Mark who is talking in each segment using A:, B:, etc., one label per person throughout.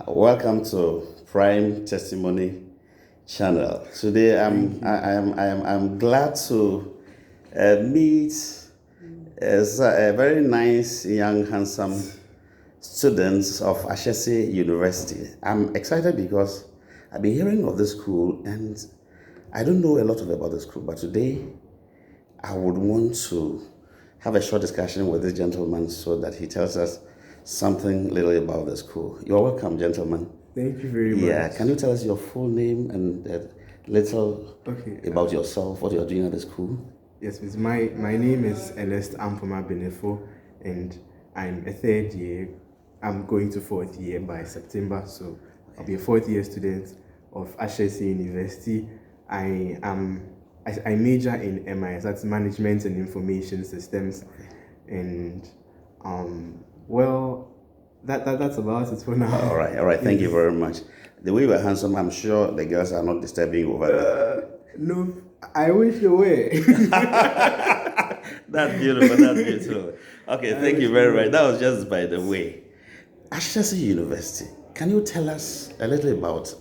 A: Welcome to Prime Testimony Channel. Today, I'm glad to meet a very nice, young, handsome students of Ashesi University. I'm excited because I've been hearing of this school and I don't know a lot about the school, but today I would want to have a short discussion with this gentleman so that he tells us something little about the school. You're welcome, gentlemen.
B: Thank you very much.
A: Yeah, can you tell us your full name and little about yourself, what you're doing at the school?
B: Yes, miss. My name is Ernest Ampoma Benefo, and I'm a third year. I'm going to fourth year by September, so I'll be a fourth year student of Ashesi University. I major in MIS, that's Management and Information Systems, and that's about it for now.
A: All right. Thank you very much. The way you are handsome, I'm sure the girls are not disturbing you over there.
B: No, I wish you were.
A: That's beautiful. Okay, thank you very much. That was just by the way. Ashesi University. Can you tell us a little about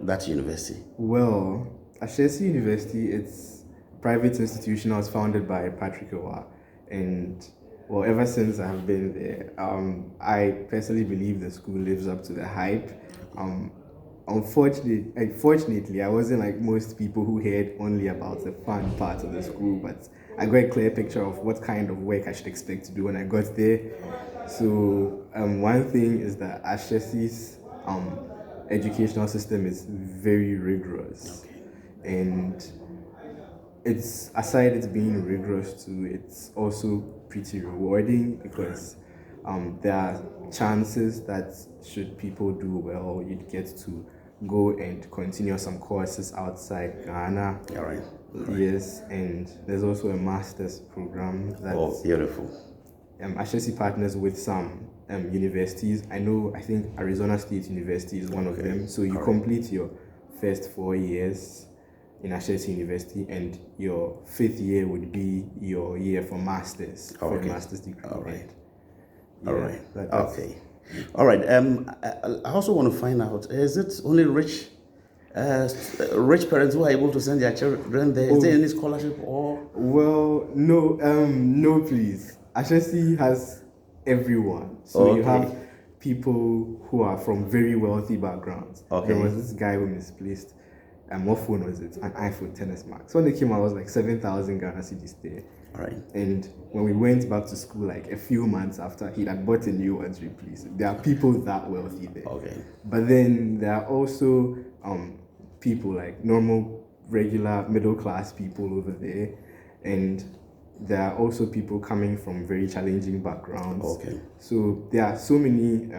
A: that university?
B: Well, Ashesi University, it's a private institution that was founded by Patrick Ewa, and well, ever since I've been there, I personally believe the school lives up to the hype. Unfortunately, I wasn't like most people who heard only about the fun part of the school, but I got a clear picture of what kind of work I should expect to do when I got there. So, one thing is that Ashesi's educational system is very rigorous, and it's being rigorous too, it's also pretty rewarding because there are chances that should people do well, you'd get to go and continue some courses outside Ghana.
A: All right.
B: Yes, and there's also a master's program that
A: beautiful.
B: Ashesi partners with some universities. I think Arizona State University is one of them. So you complete your first 4 years in Ashesi University, and your fifth year would be your year for masters, for a master's degree.
A: All right. All right. I also want to find out: is it only rich parents who are able to send their children there? Is there any scholarship or?
B: Well, no, please. Ashesi has everyone. So you have people who are from very wealthy backgrounds. There was this guy who misplaced. What phone was it? An iPhone XS Max. So when they came out, it was like 7,000 Ghana cedis there.
A: All right.
B: And when we went back to school, like a few months after, he had bought a new one to replace it. There are people that wealthy there.
A: Okay.
B: But then there are also people like normal, regular, middle class people over there, and there are also people coming from very challenging backgrounds.
A: Okay.
B: So there are so many.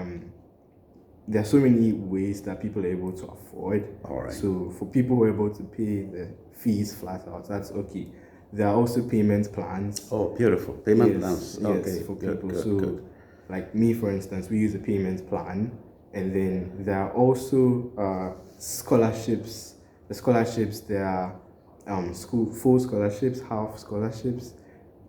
B: There are so many ways that people are able to afford.
A: All right.
B: So for people who are able to pay the fees flat out, that's okay. There are also payment plans.
A: Oh, beautiful. Payment plans.
B: Yes, for people. Good. Like me, for instance, we use a payment plan. And then there are also scholarships. The scholarships, there are full scholarships, half scholarships.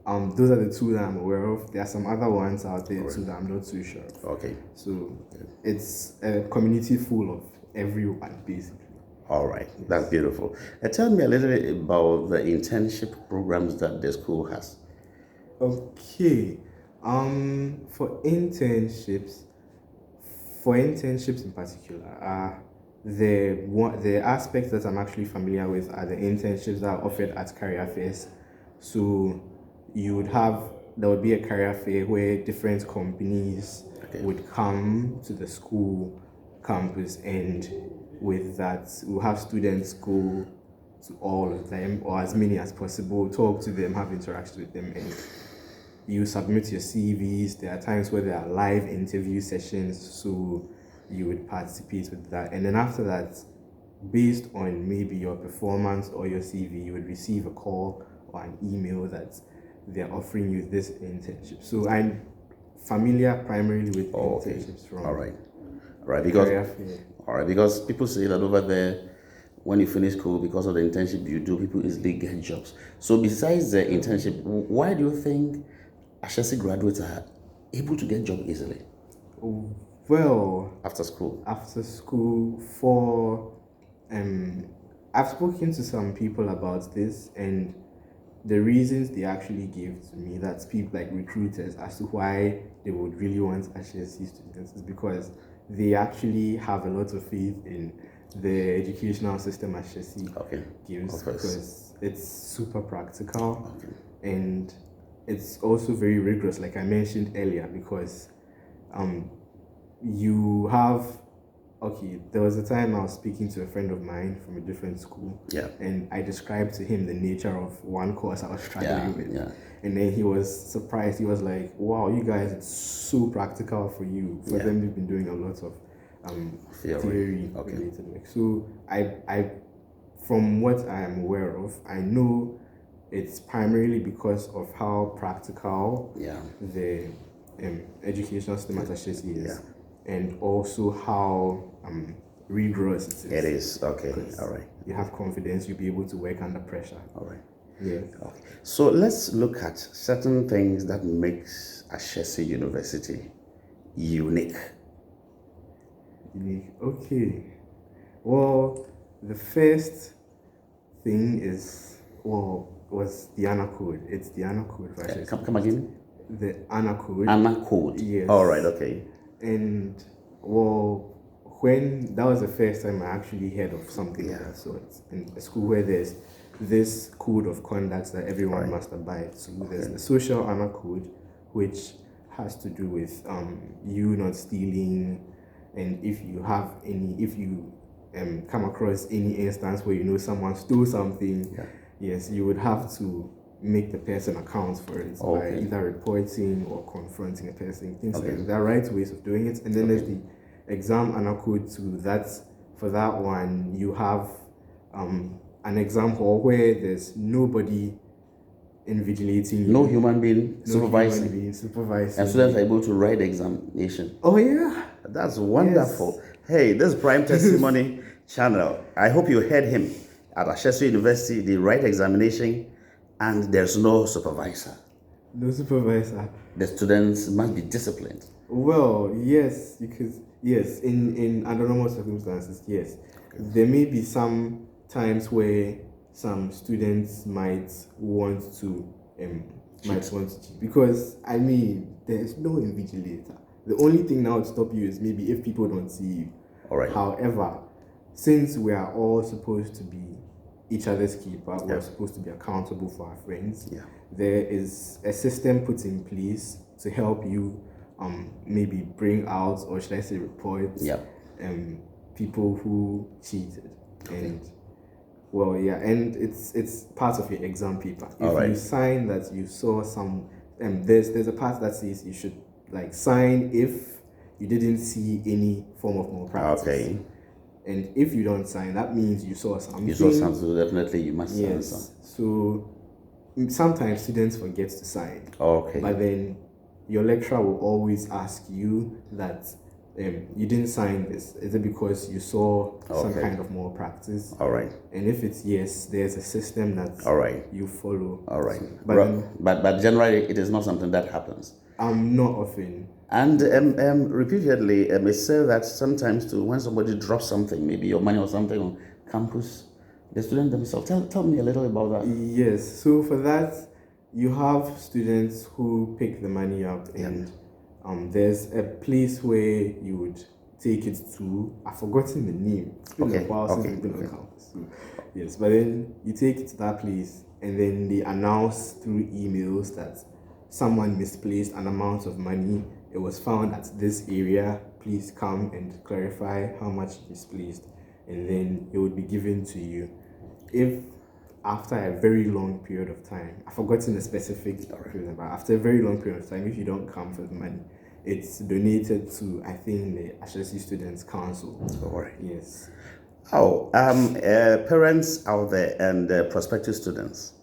B: Those are the two that I'm aware of. There are some other ones out there too that I'm not too sure of.
A: Okay.
B: So it's a community full of everyone, basically.
A: All right. That's beautiful. Tell me a little bit about the internship programs that the school has.
B: Okay. For internships in particular, the aspects that I'm actually familiar with are the internships that are offered at career fairs. So there would be a career fair where different companies would come to the school campus, and with that we'll have students go to all of them, or as many as possible, talk to them, have interactions with them, and you submit your CVs. There are times where there are live interview sessions, so you would participate with that, and then after that, based on maybe your performance or your CV, you would receive a call or an email that they're offering you this internship. So I'm familiar primarily with internships from.
A: All right, because people say that over there, when you finish school, because of the internship you do, people easily get jobs. So besides the internship, why do you think Ashesi graduates are able to get job easily?
B: Well,
A: after school?
B: after school for I've spoken to some people about this, and the reasons they actually gave to me, that's people like recruiters, as to why they would really want Ashesi students, is because they actually have a lot of faith in the educational system Ashesi gives, because it's super practical and it's also very rigorous, like I mentioned earlier, because you have there was a time I was speaking to a friend of mine from a different school, and I described to him the nature of one course I was struggling with, and then he was surprised. He was like, wow, you guys, it's so practical for you. For them, they've been doing a lot of theory related work. So I from what I am aware of, I know it's primarily because of how practical the educational system at Ashesi is, and also how rigorous it is.
A: It is, okay, all right.
B: You have confidence, you'll be able to work under pressure.
A: All right.
B: Yeah.
A: Okay. So let's look at certain things that makes Ashesi University unique.
B: Unique. Okay. Well, the first thing was the ANA code. It's the ANA code for Ashesi.
A: Come again?
B: The ANA code.
A: ANA code.
B: Yes.
A: All right. Okay.
B: And when that was the first time I actually heard of something of that sort in a school where there's this code of conduct that everyone must abide to. There's the social ANA code, which has to do with you not stealing, and if you come across any instance where you know someone stole something, yes, you would have to make the person account for it by either reporting or confronting a person, things like that. There are right ways of doing it. And then there's the exam ANA code too. For that one, you have an exam hall where there's nobody invigilating you.
A: No human being supervising.
B: And students
A: are able to write the examination.
B: Oh yeah.
A: That's wonderful. Yes. Hey, this Prime Testimony channel, I hope you heard him. At Ashesi University, they write examination and there's no supervisor.
B: No supervisor.
A: The students must be disciplined.
B: Well, yes, because in abnormal circumstances, yes. There may be some times where some students might want to cheat, because I mean there's no invigilator. The only thing now to stop you is maybe if people don't see you.
A: All right.
B: However, since we are all supposed to be each other's keeper, we're supposed to be accountable for our friends. There is a system put in place to help you maybe bring out, or should I say report, people who cheated. And and it's part of your exam paper. If you sign that you saw some, there's a part that says you should sign if you didn't see any form of malpractice. And if you don't sign, that means you saw something.
A: You saw something, so definitely you must sign.
B: So sometimes students forget to sign.
A: Okay.
B: But then your lecturer will always ask you that you didn't sign this. Is it because you saw some kind of malpractice?
A: All right.
B: And if it's yes, there's a system that you follow.
A: All right.
B: So,
A: but generally, it is not something that happens.
B: Not often.
A: And repeatedly, it's said that sometimes too, when somebody drops something, maybe your money or something on campus, the student themselves. Tell me a little about that.
B: Yes. So for that, you have students who pick the money up, and there's a place where you would take it to. I've forgotten the name. It's been a while since we've been on campus. So, yes, but then you take it to that place, and then they announce through emails that someone misplaced an amount of money. It was found at this area. Please come and clarify how much you misplaced, and then it would be given to you. If after a very long period of time, I've forgotten the specific period, but after a very long period of time, if you don't come for the money, it's donated to, I think, the Ashesi Students Council.
A: All right.
B: Yes.
A: Parents out there and prospective students,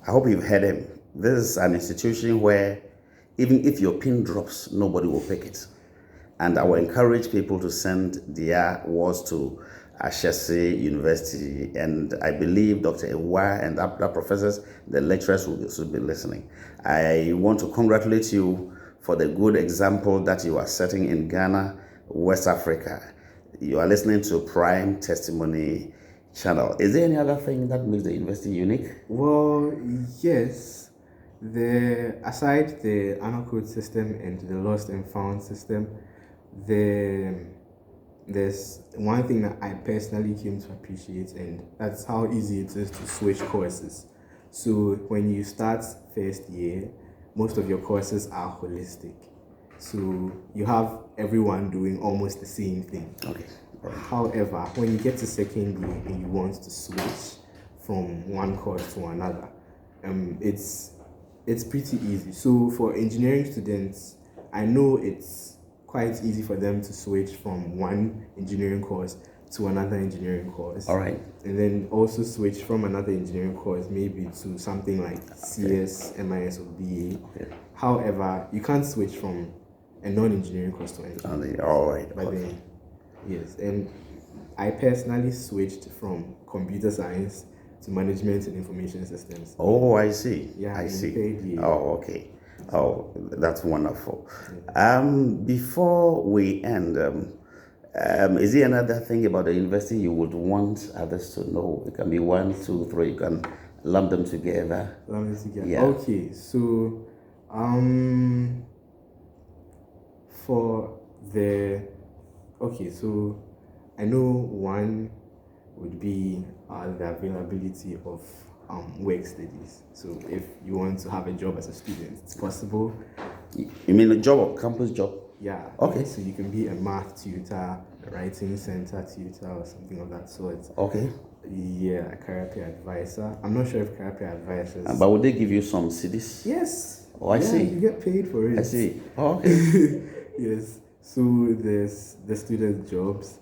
A: I hope you've heard him. This is an institution where even if your pin drops, nobody will pick it. And I will encourage people to send their words to Ashesi University, and I believe Dr. Ewa and the professors, the lecturers should be listening. I want to congratulate you for the good example that you are setting in Ghana West Africa. You are listening to Prime Testimony Channel. Is there any other thing that makes the university unique?
B: Well, yes. Aside the honor code system and the lost and found system, there's one thing that I personally came to appreciate, and that's how easy it is to switch courses. So when you start first year, most of your courses are holistic. So you have everyone doing almost the same thing.
A: Okay.
B: However, when you get to second year and you want to switch from one course to another, it's pretty easy. So for engineering students, I know it's quite easy for them to switch from one engineering course to another engineering course.
A: All right.
B: And then also switch from another engineering course maybe to something like CS, MIS, or BA.
A: Okay.
B: However, you can't switch from a non-engineering course to engineering.
A: All right.
B: But
A: Okay.
B: then, yes, and I personally switched from computer science to management and information systems.
A: Oh, I see.
B: Yeah,
A: I
B: in
A: see.
B: third year.
A: Oh, okay. Oh, that's wonderful. Before we end, is there another thing about the university you would want others to know? It can be 1, 2, 3. You can lump them together. Yeah.
B: Okay, so so I know one would be the availability of work studies. So if you want to have a job as a student, it's possible.
A: You mean a job or campus job?
B: Yeah.
A: Okay.
B: So you can be a math tutor, a writing center tutor, or something of that sort.
A: Okay.
B: Yeah, a career pair advisor. I'm not sure if career pair advisors.
A: But would they give you some CDs?
B: Yes.
A: Oh, I see.
B: You get paid for it.
A: I see. Oh, okay.
B: Yes. So there's the student jobs.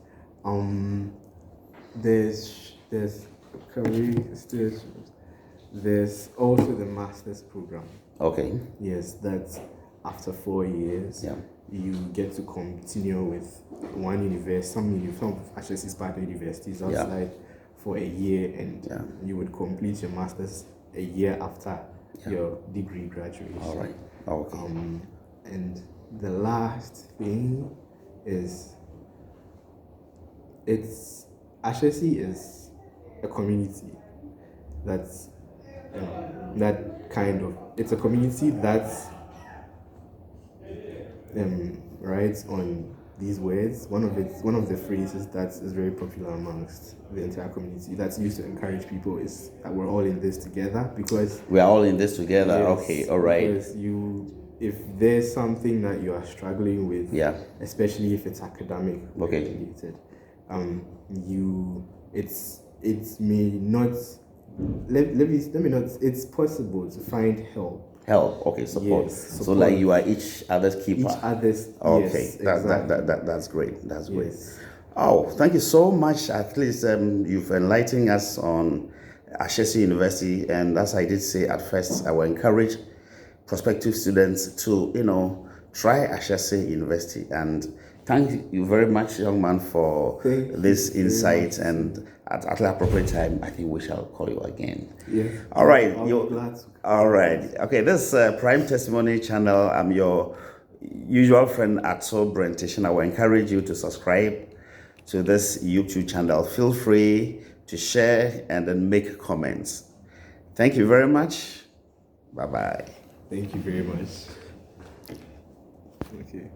B: There's career student jobs. There's also the master's program.
A: Okay.
B: Yes, that's after 4 years.
A: Yeah.
B: You get to continue with one university, some of Ashesi's partner universities outside for a year, and you would complete your master's a year after your degree graduation.
A: All right. Okay.
B: And the last thing is Ashesi is a community that's it's a community that's writes on these words. One of the phrases that is very popular amongst the entire community that's used to encourage people is that we're all in this together, because
A: we are all in this together.
B: Yes,
A: Okay. All right.
B: Because if there's something that you are struggling with, especially if it's academic related, it's possible to find help.
A: Okay, support.
B: Yes,
A: so like you are each other's keeper.
B: Okay,
A: yes, that's great. That's great. Oh, thank you so much. At least you've enlightened us on Ashesi University, and as I did say at first, I will encourage prospective students to try Ashesi University. And thank you very much, young man, for this insight. And at the appropriate time, I think we shall call you again.
B: Yeah.
A: All right.
B: All
A: right. Okay. This Prime Testimony Channel. I'm your usual friend Atso Brentation. I will encourage you to subscribe to this YouTube channel. Feel free to share and then make comments. Thank you very much. Bye bye.
B: Thank you very much. Okay.